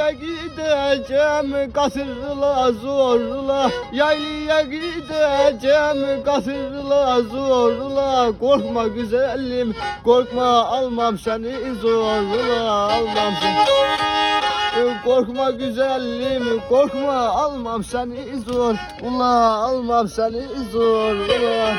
Yaylaya gideceğim kasırla zorla. Yaylaya gideceğim kasırla zorla. Korkma güzelim korkma, almam seni zorla, almam seni. Korkma güzelim korkma, almam seni zor ula, almam seni zor ula.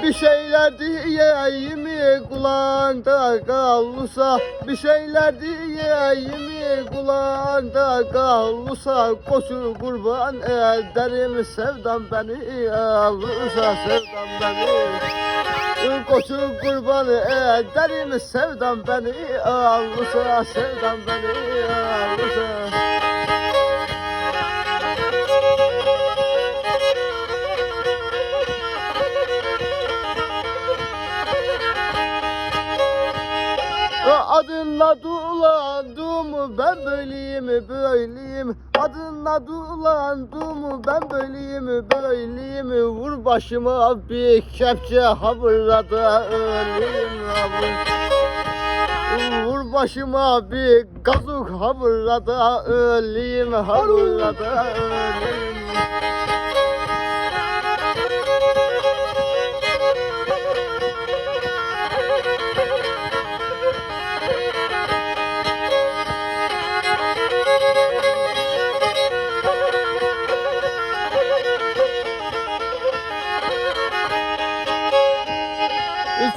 Bir şeyler diyeyim kulağında kalırsa, bir şeyler diyeyim kulağında kalırsa, koşu kurban ederim sevdam beni alırsa, sevdam beni. Koşu kurban ederim sevdam beni alırsa, sevdam beni alırsa. Adınla dolandım ben böyleyim böyleyim. Adınla dolandım ben böyleyim böyleyim. Vur başıma bir kepçe habırda öleyim Vur başıma bir gazuk habırda öleyim, habırda öleyim.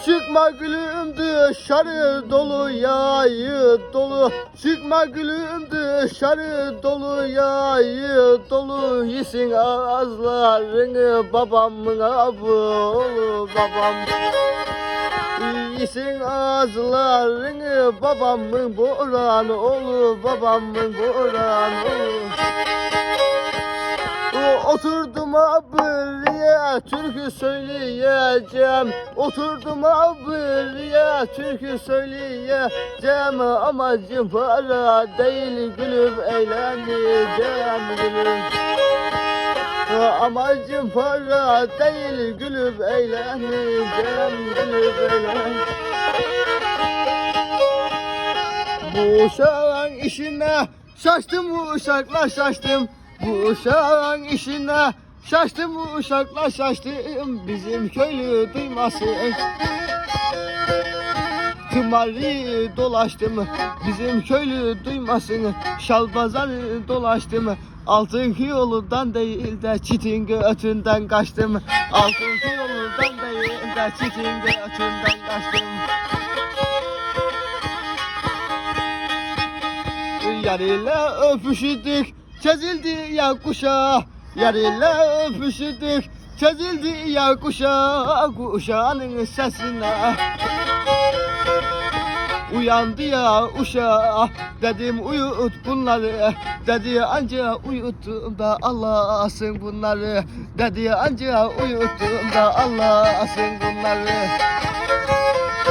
Çıkma gülüm dışarı dolu yayı dolu. Çıkma gülüm dışarı dolu yayı dolu. Yesin ağızlarını babamın abulu babam. Yesin ağızlarını babamın boran oğlu, babamın boran oğlu. Oturdum buraya türkü söyleyeceğim. Oturdum buraya türkü söyleyeceğim. Amacım para değil gülüm, eğleneceğim gülüm. Amacım para değil gülüm, eğleneceğim gülüm, eğleneceğim. Bu uşağın işine şaştım, bu uşakla şaştım. Bu uşağın işine şaştım, bu uşakla şaştım. Bizim köylü duymasın. Tımarı dolaştım, bizim köylü duymasın. Şalpazarı dolaştım, altın yolundan değil de çitin götünden kaçtım. Altın yolundan değil de çitin götünden kaçtım. Yarıyla öpüştük, çizildi ya kuşa. Yarıyla öpüştük, çizildi ya kuşa. Kuşağının sesine uyandı ya uşağı. Dedim uyut bunları. Dedi anca uyuttum da Allah'sın bunları. Dedi anca uyuttum da Allah'sın bunları.